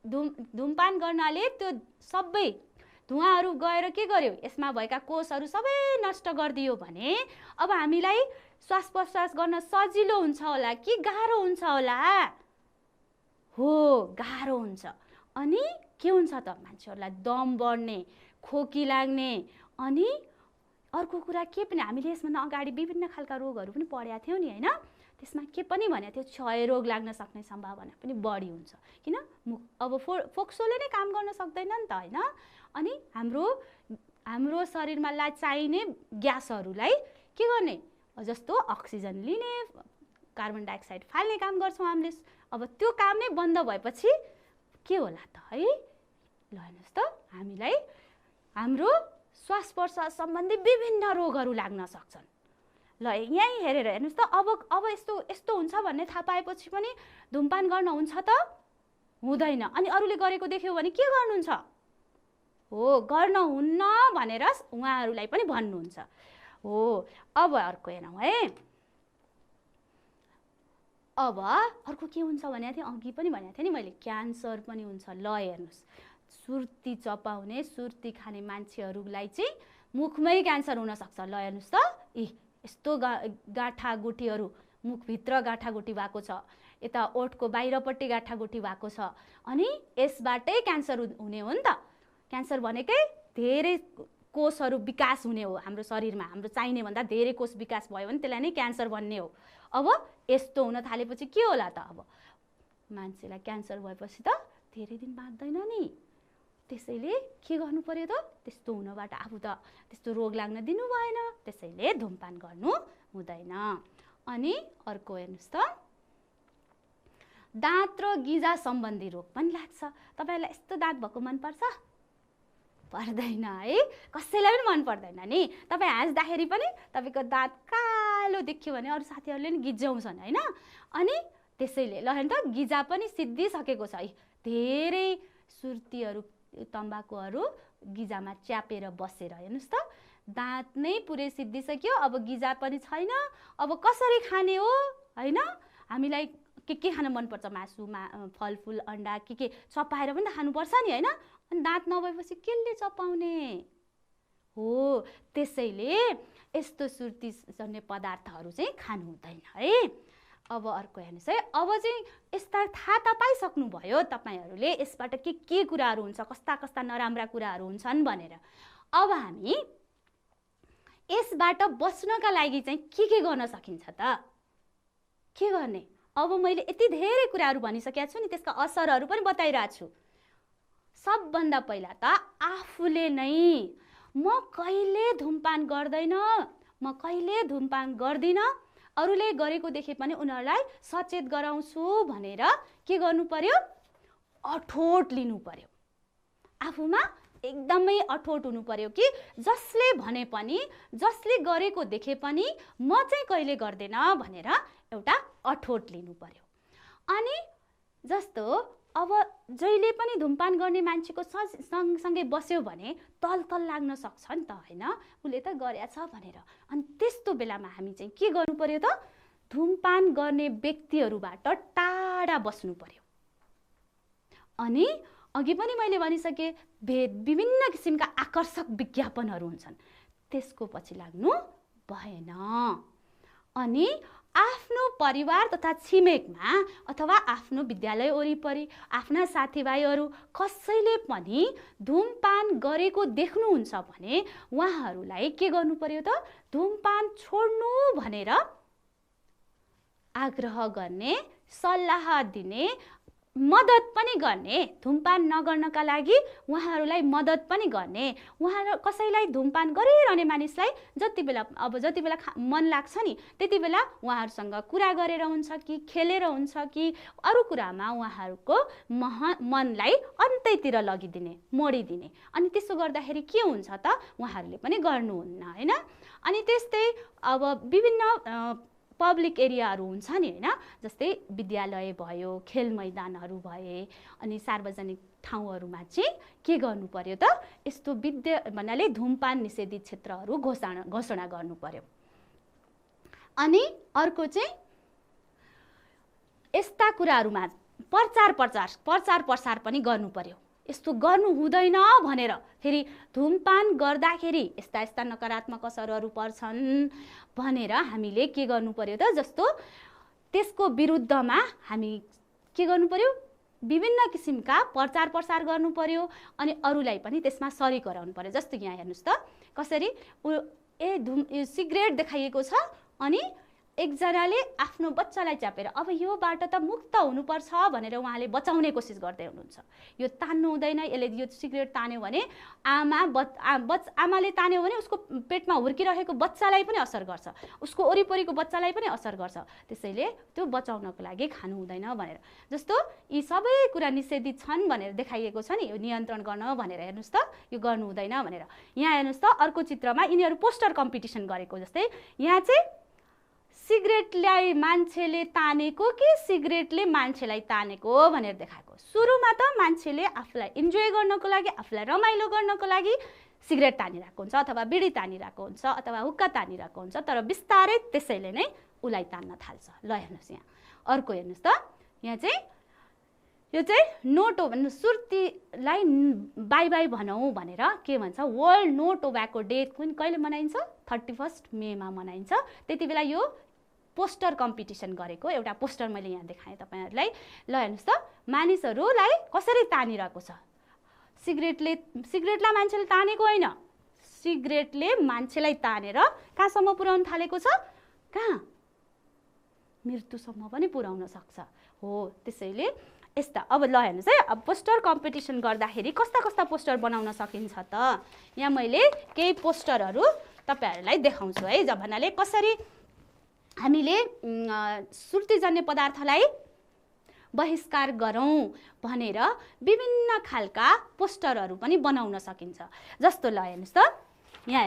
धुमपान गर्नाले त्यो सबै धुवाँहरू गएर के गर्यो, यसमा भएका कोषहरू सबै नष्ट गरिदियो भने अब हामीलाई श्वास प्रश्वास गर्न सजिलो हुन्छ होला कि गाह्रो हुन्छ होला, हो गाह्रो हुन्छ। अनि के हुन्छ त, मान्छेहरूलाई दम बढ्ने, खोकी लाग्ने, अनि अर्को कुरा के पनि हामीले यसभन्दा अगाडि विभिन्न खालका रोगहरू पनि पढेका थियौँ नि होइन, त्यसमा के पनि भनेको थियो, क्षयरोग लाग्न सक्ने सम्भावना पनि बढी हुन्छ। किन, अब फोक्सोले नै काम गर्न सक्दैन नि त होइन। अनि हाम्रो शरीरमा चाहिने ग्यासहरूलाई के गर्ने, जस्तो अक्सिजन लिने, कार्बन डाइअक्साइड फाल्ने काम गर्छौँ हामीले। अब त्यो काम नै बन्द भएपछि के होला त है, ल हेर्नुहोस् त, हामीलाई हाम्रो श्वास प्रश्वास सम्बन्धी विभिन्न रोगहरू लाग्न सक्छन्। ल यहीँ हेरेर हेर्नुहोस् त, अब यस्तो हुन्छ भन्ने थाहा पाएपछि पनि धुमपान गर्न हुन्छ त, हुँदैन। अनि अरूले गरेको देख्यो भने के गर्नुहुन्छ, हो गर्न हुन्न भनेर उहाँहरूलाई पनि भन्नुहुन्छ। हो अब अर्को हेरौँ है, अब अर्को के हुन्छ भनेको थिएँ, अघि पनि भनेको थिएँ नि मैले, क्यान्सर पनि हुन्छ। ल हेर्नुहोस्, सुर्ती चपाउने, सुर्ती खाने मान्छेहरूलाई चाहिँ मुखमै क्यान्सर हुनसक्छ। ल हेर्नुहोस् त, यस्तो गाँठागुठीहरू मुखभित्र गाँठागुठी भएको छ, यता ओठको बाहिरपट्टि गाँठागुठी भएको छ अनि यसबाटै क्यान्सर हुने हो नि त। क्यान्सर भनेकै धेरै कोषहरू विकास हुने हो हाम्रो शरीरमा, हाम्रो चाहिने भन्दा धेरै कोष विकास भयो भने त्यसलाई नै क्यान्सर भन्ने हो। अब यस्तो हुन थालेपछि के होला त, अब मान्छेलाई क्यान्सर भएपछि त धेरै दिन बाँच्दैन नि। त्यसैले के गर्नु पर्यो त, त्यस्तो हुनबाट आफू त त्यस्तो रोग लाग्न दिनु भएन, त्यसैले धुमपान गर्नु हुँदैन। अनि अर्को हेर्नुहोस् त, दाँत र गिजा सम्बन्धी रोग पनि लाग्छ। तपाईहरुलाई यस्तो दाँत भएको मन पर्छ? पर्दैन है, कसैलाई पनि मन पर्दैन नि। तपाई हाँस्दाखेरि पनि तपाईको दाँत कालो देखियो भने अरु साथीहरुले नि गिज्जाउँछन् हैन। अनि त्यसैले ल हेर्नु त, गिजा पनि सिद्धिसकेको छ है। धेरै सुर्तीहरु तम्बाकुहरु गिजामा च्यापेर बसेर हेर्नुस् त, दाँत नै पुरै सिद्धिसक्यो, अब गिजा पनि छैन। अब कसरी खाने हो हैन? हामीलाई के खान मन पर्छ? मासु, फलफुल, अंडा के चपाएर पनि त खानु पर्छ नि हैन? अनि दाँत नभएपछि केले चपाउने हो? त्यसैले यस्तो सुर्ती जन्य पदार्थहरु चाहिँ खानु हुँदैन है। अब अर्को हेर्नुस् है, अब चाहिँ यस्ता थाहा त पाइसक्नु भयो तपाईहरुले यसबाट के कुराहरु हुन्छ, कस्ता कस्ता नराम्रा कुराहरु हुन्छन् भनेर। अब हामी यसबाट बच्नका लागि चाहिँ के गर्न सकिन्छ त? के गर्ने? अब मैले यति धेरै कुराहरु भनिसकेको छु नि, त्यसका असरहरु पनि बताइरहेको छु। सबभन्दा पहिला त आफूले नै म कहिले धुमपान गर्दैन, म कहिले धुमपान गर्दिन, अरूले गरेको देखे पनि उनीहरुलाई सचेत गराउँछु भनेर के गर्नु पर्यो? अठोट लिनु पर्यो। आफूमा एकदमै अठोट हुनु पर्यो कि जसले भने पनि, जसले गरेको देखे पनि म चाहिँ कहिले गर्दैन भनेर एउटा अठोट लिनु पर्यो। अनि जस्तो अब जहिले पनि धुमपान गर्ने मान्छेको सँगसँगै बस्यो भने तल लाग्न सक्छ नि त हैन? उले त गरेछ भनेर। अनि त्यस्तो बेलामा हामी चाहिँ के गर्नु पर्यो त? धुमपान गर्ने व्यक्तिहरुबाट टाढा बस्नु पर्यो। अनि अघि पनि मैले भनिसके, विभिन्न किसिमका आकर्षक विज्ञापनहरु हुन्छन्, त्यसको पछि लाग्नु भएन। अनि आफ्नो परिवार तथा छिमेकमा अथवा आफ्नो विद्यालय वरिपरि आफ्ना साथीभाइहरु कसैले पनि धुमपान गरेको देख्नुहुन्छ भने उहाँहरुलाई के गर्नु पर्यो त? धुमपान छोड्नु भनेर आग्रह गर्ने, सल्लाह दिने, मद्दत पनि गर्ने। धुमपान नगर्नका लागि उहाँहरुलाई मद्दत पनि गर्ने। उहाँहरु कसैलाई धुमपान गरिरहने मानिसलाई जति बेला मन लाग्छ नि त्यति बेला उहाँहरुसँग कुरा गरेर हुन्छ कि खेलेर हुन्छ कि अरु कुरामा उहाँहरुको मनलाई अन्तैतिर लगिदिने, मोडिदिने। अनि त्यसो गर्दाखेरि के हुन्छ त? उहाँहरुले पनि गर्नुहुन्न हैन? अनि त्यस्तै अब विभिन्न पब्लिक एरियाहरु हुन्छ नि हैन? जस्तै विद्यालय भयो, खेल मैदानहरु भए, अनि सार्वजनिक ठाउँहरुमा चाहिँ के गर्नु पर्यो त? यस्तो भन्नाले धुमपान निषेधित क्षेत्रहरु घोषणा गर्नु पर्यो। अनि अर्को चाहिँ यस्ता कुराहरुमा प्रचार प्रसार पनि गर्नु पर्यो। यस्तो गर्नु हुँदैन भनेर, फेरि धुमपान गर्दाखेरि यस्ता नकारात्मक असरहरु पर्छन् भनेर हामीले के गर्नु पर्यो त? जस्तो त्यसको विरुद्धमा हामी के गर्नु पर्यो? विभिन्न किसिमका प्रचार प्रसार गर्नु पर्यो अनि अरूलाई पनि त्यसमा सरिक गराउनु पर्यो। जस्तो यहाँ हेर्नुस् त, कसरी सिगरेट देखाइएको छ अनि एकजनाले आफ्नो बच्चालाई च्यापेर अब योबाट त मुक्त हुनुपर्छ भनेर उहाँले बचाउने कोसिस गर्दै हुनुहुन्छ। यो तान्नु हुँदैन, यसले यो सिगरेट तान्यो भने आमाले तान्यो भने उसको पेटमा हुर्किरहेको बच्चालाई पनि असर गर्छ, उसको वरिपरिको बच्चालाई पनि असर गर्छ। त्यसैले त्यो बचाउनको लागि खानु हुँदैन भनेर। जस्तो यी सबै कुरा निषेधित छन् भनेर देखाइएको छ नि, यो नियन्त्रण गर्न भनेर हेर्नुस् त, यो गर्नु हुँदैन भनेर। यहाँ हेर्नुस् त, अर्को चित्रमा यिनीहरु पोस्टर कम्पिटिसन गरेको जस्तै यहाँ चाहिँ सिगरेटलाई मान्छेले तानेको कि सिगरेटले मान्छेलाई तानेको भनेर देखाएको। सुरुमा त मान्छेले आफूलाई इन्जोय गर्नको लागि, आफूलाई रमाइलो गर्नको लागि सिगरेट तानिरहेको हुन्छ अथवा बिडी तानिरहेको हुन्छ अथवा हुक्का तानिरहेको हुन्छ, तर बिस्तारै त्यसैले नै उलाई तान्न थाल्छ। ल हेर्नुस्, यहाँ अर्को हेर्नुस् त, यहाँ चाहिँ यो चाहिँ नो टोबेको सुर्तीलाई बाई बाई भनौँ भनेर के भन्छ? वर्ल्ड नो टोबेको डे कहिले मनाइन्छ? 31 मेमा मनाइन्छ। त्यति बेला यो पोस्टर कम्पिटिसन गरेको एउटा पोस्टर मैले यहाँ देखाएँ तपाईहरुलाई। ल हेर्नुस् त, मानिसहरूलाई कसरी तानिरहेको छ। सिगरेटलाई मान्छेले तानेको होइन, सिगरेटले मान्छेलाई तानेर कहाँसम्म पुर्याउन थालेको छ, कहाँ, मृत्युसम्म पनि पुर्याउन सक्छ। हो त्यसैले यस्ता अब ल हेर्नुस् है, अब पोस्टर कम्पिटिसन गर्दाखेरि कस्ता कस्ता पोस्टर बनाउन सकिन्छ त। यहाँ मैले केही पोस्टरहरू तपाईहरुलाई देखाउँछु है, भन्नाले कसरी हामीले सुर्तीजन्य पदार्थलाई बहिष्कार गरौँ भनेर विभिन्न खालका पोस्टरहरू पनि बनाउन सकिन्छ। जस्तो ल हेर्नुस् त, यहाँ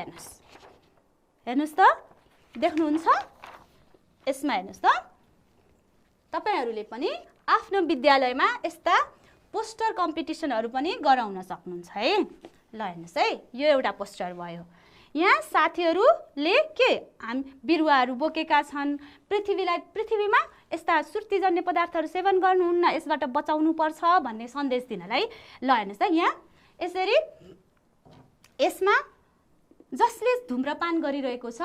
हेर्नुस् त, देख्नुहुन्छ, यसमा हेर्नुस् त, तपाईहरुले पनि आफ्नो विद्यालयमा यस्ता पोस्टर कम्पिटिसनहरू पनि गराउन सक्नुहुन्छ है। ल हेर्नुस् है, यो एउटा पोस्टर भयो। यहाँ साथीहरूले के बिरुवाहरू बोकेका छन्, पृथ्वीमा यस्ता सुर्तीजन्य पदार्थहरू सेवन गर्नुहुन्न, यसबाट बचाउनु पर्छ भन्ने सन्देश दिनलाई। ल हेर्नुस् त, यहाँ यसरी यसमा जसले धूम्रपान गरिरहेको छ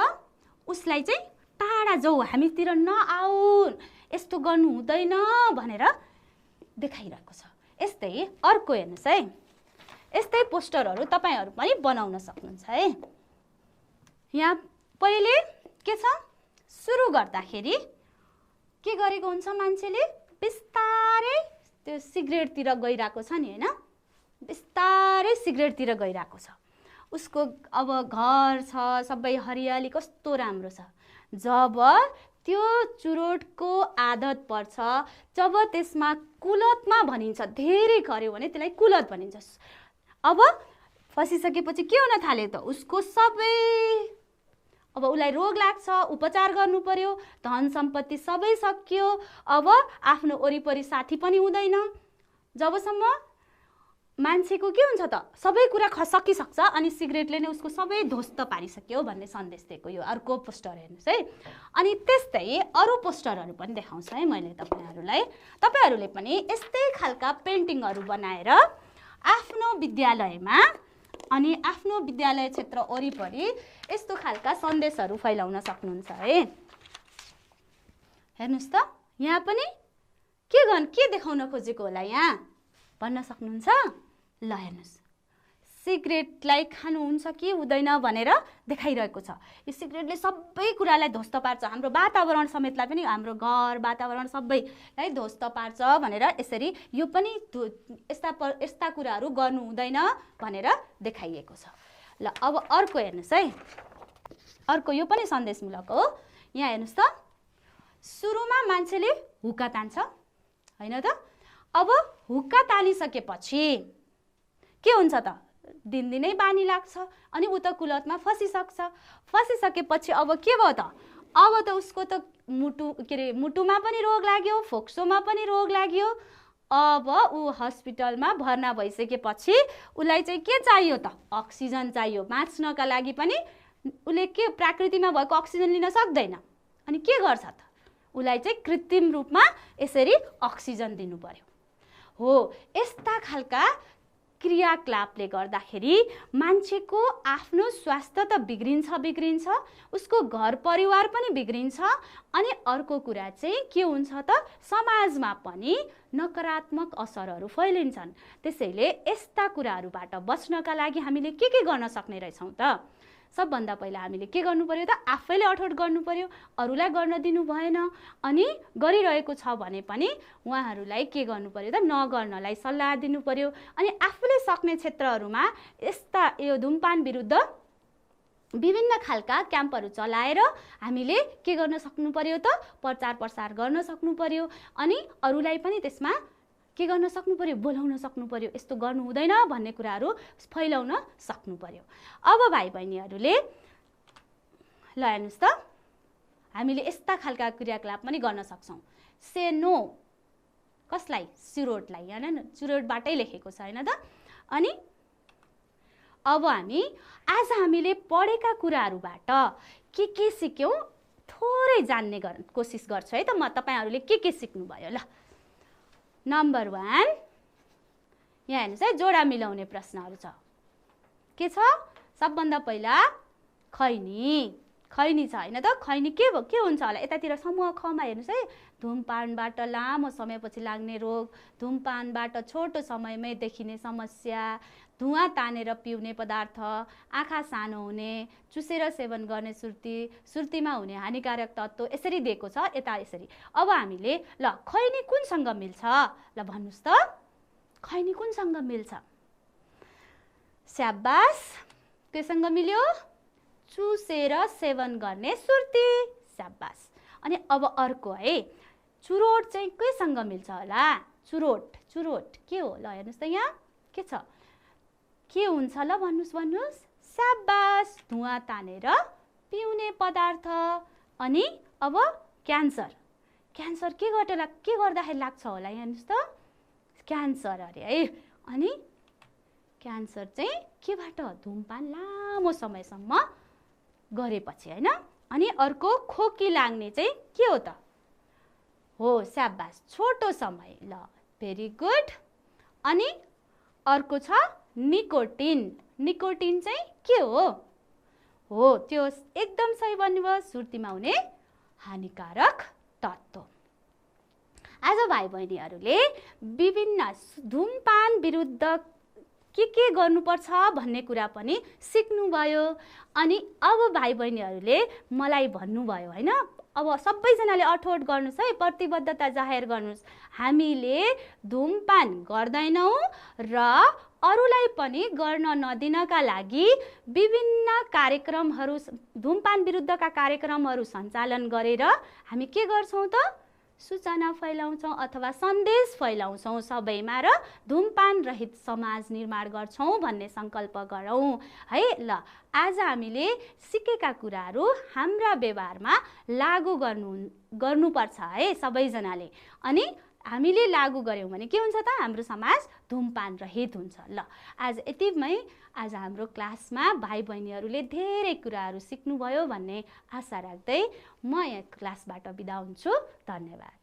उसलाई चाहिँ टाढा जाऊ, हामीतिर नआउन्, यस्तो गर्नु हुँदैन भनेर देखाइरहेको छ। यस्तै अर्को हेर्नुस् है, यस्तै पोस्टरहरू तपाईहरु पनि बनाउन सक्नुहुन्छ है। यहाँ पहिले के छ, सुरु गर्दाखेरि के गरेको हुन्छ, मान्छेले बिस्तारै त्यो सिगरेटतिर गइरहेको छ नि हैन, बिस्तारै सिगरेटतिर गइरहेको छ। उसको अब घर छ, सबै हरियाली कस्तो राम्रो छ। जब त्यो चुरोटको आदत पर्छ, जब त्यसमा कुलतमा भनिन्छ, धेरै गर्यो भने त्यसलाई कुलत भनिन्छ। अब फसिसकेपछि के हुन थाल्यो त, उसको सबै अब उसलाई रोग लाग्छ, उपचार गर्नु पर्यो, धन सम्पत्ति सबै सकियो, अब आफ्नो वरिपरि साथी पनि हुँदैन। जबसम्म मान्छेको के हुन्छ त, सबै कुरा सकिसक्छ अनि सिगरेटले नै उसको सबै ध्वस्त पारिसक्यो भन्ने सन्देश दिएको यो अर्को पोस्टर हेर्नुस् है। अनि त्यस्तै अरू पोस्टरहरू पनि देखाउँछु है मैले तपाईहरुलाई। तपाईहरुले पनि यस्तै खालका पेन्टिङहरू बनाएर आफ्नो विद्यालयमा अनि आफ्नो विद्यालय क्षेत्र वरिपरि यस्तो खालका सन्देशहरू फैलाउन सक्नुहुन्छ है। हेर्नुस् त, यहाँ पनि के देखाउन खोजेको होला यहाँ भन्न सक्नुहुन्छ। ल हेर्नुस्, सिगरेटलाई खानुहुन्छ कि हुँदैन भनेर देखाइरहेको छ। यो सिगरेटले सबै कुरालाई ध्वस्त पार्छ, हाम्रो वातावरण समेतलाई पनि, हाम्रो घर वातावरण सबैलाई ध्वस्त पार्छ भनेर यसरी यो पनि यस्ता कुराहरू गर्नु हुँदैन भनेर देखाइएको छ। ल अब अर्को हेर्नुस् है, अर्को यो पनि सन्देशमूलक हो। यहाँ हेर्नुस् त, सुरुमा मान्छेले हुक्का तान्छ हैन त, अब हुक्का तानिसकेपछि के हुन्छ त, दिनदिनै बानी लाग्छ अनि उ त कुलतमा फसिसकेपछि अब के भयो त, अब त उसको त मुटुमा पनि रोग लाग्यो, फोक्सोमा पनि रोग लाग्यो। अब ऊ हस्पिटलमा भर्ना भइसकेपछि उसलाई चाहिँ के चाहियो त, अक्सिजन चाहियो। बाँच्नका लागि पनि उसले के प्रकृतिमा भएको अक्सिजन लिन सक्दैन, अनि के गर्छ त, उसलाई चाहिँ कृत्रिम रूपमा यसरी अक्सिजन दिनु पर्यो। हो यस्ता खालका क्रियाकलापले गर्दाखेरि मान्छेको आफ्नो स्वास्थ्य त बिग्रिन्छ, उसको घर परिवार पनि बिग्रिन्छ, अनि अर्को कुरा चाहिँ के हुन्छ त, समाजमा पनि नकारात्मक असरहरू फैलिन्छन्। त्यसैले यस्ता कुराहरूबाट बच्नका लागि हामीले के गर्न सक्ने रहेछौँ त, सबभन्दा पहिला हामीले के गर्नु पर्यो त, आफैले अठोट गर्नु पर्यो, अरूलाई गर्न दिनु भएन। अनि गरिरहेको छ भने पनि उहाँहरूलाई के गर्नु पर्यो त, नगर्नलाई सल्लाह दिनु पर्यो। अनि आफूले सक्ने क्षेत्रहरूमा यस्ता यो धूमपान विरुद्ध विभिन्न खालका क्याम्पहरू चलाएर हामीले के गर्न सक्नु पर्यो त, प्रचार प्रसार गर्न सक्नु पर्यो। अनि अरूलाई पनि त्यसमा के गर्न सक्नु पर्यो, बोलाउन सक्नु पर्यो, यस्तो गर्नु हुँदैन भन्ने कुराहरू फैलाउन सक्नु पर्यो। अब भाइ बहिनीहरूले ल हेर्नुस् त, हामीले यस्ता खालका क्रियाकलाप पनि गर्न सक्छौँ। से नो, कसलाई, चुरोटलाई, हैन, चुरोटबाटै लेखेको छ हैन त। अनि अब आज हामीले पढेका कुराहरूबाट के सिक्यौँ थोरै जान्ने कोसिस गर्छु है त म। तपाईहरुले के सिक्नुभयो ल। नम्बर 1 यहाँ हेर्नुस् है, जोडा मिलाउने प्रश्नहरू छ। के छ, सबभन्दा पहिला खैनी, खैनी छ होइन त, खैनी के हुन्छ होला यतातिर समूह खमा हेर्नुहोस् है, धुमपानबाट लामो समयपछि लाग्ने रोग, धुमपानबाट छोटो समयमै देखिने समस्या, धुवाँ तानेर पिउने पदार्थ, आँखा सानो हुने, चुसेर सेवन गर्ने सुर्तीमा हुने हानिकारक तत्त्व यसरी दिएको छ यता यसरी। अब हामीले ल खैनी कुनसँग मिल्छ ल भन्नुहोस् त, खैनी कुनसँग मिल्छ? स्याबास, केसँग मिल्यो? चुसेर सेवन गर्ने सुर्ती, स्याबास। अनि अब अर्को है, चुरोट चाहिँ केसँग मिल्छ होला? चुरोट के हो ल हेर्नुहोस् त यहाँ के छ, के हुन्छ ल भन्नुहोस्? स्याबास, धुवाँ तानेर पिउने पदार्थ। अनि अब क्यान्सर के गर्दाखेरि लाग्छ होला हेर्नुहोस् त, क्यान्सर अरे है। अनि क्यान्सर चाहिँ केबाट? धुमपान लामो समयसम्म गरेपछि होइन। अनि अर्को खोकी लाग्ने चाहिँ के हो त? हो स्याबास, छोटो समय, ल भेरी गुड। अनि अर्को छ निकोटिन चाहिँ के हो त्यो एकदम सही भन्नुभयो, सुर्तीमा हुने हानिकारक तत्त्व। आज भाइ बहिनीहरूले विभिन्न धुमपान विरुद्ध के गर्नुपर्छ भन्ने कुरा पनि सिक्नुभयो। अनि अब भाइ बहिनीहरूले मलाई भन्नुभयो होइन, अब सबैजनाले अठोट गर्नुहोस् है, प्रतिबद्धता जाहेर गर्नुहोस्, हामीले धुमपान गर्दैनौँ र अरूलाई पनि गर्न नदिनका लागि विभिन्न कार्यक्रमहरू, धुमपान विरुद्धका कार्यक्रमहरू सञ्चालन गरेर हामी के गर्छौँ त? सूचना फैलाउँछौँ अथवा सन्देश फैलाउँछौँ सबैमा र धुमपान रहित समाज निर्माण गर्छौँ भन्ने सङ्कल्प गरौँ है। ल आज हामीले सिकेका कुराहरू हाम्रा व्यवहारमा लागू गर्नुपर्छ है सबैजनाले। अनि हामीले लागू गऱ्यौँ भने के हुन्छ त? हाम्रो समाज धुमपान रहित हुन्छ। ल आज यतिमै आज हाम्रो क्लासमा भाइ बहिनीहरूले धेरै कुराहरू सिक्नुभयो भन्ने आशा राख्दै म यहाँ क्लासबाट बिदा हुन्छु। धन्यवाद।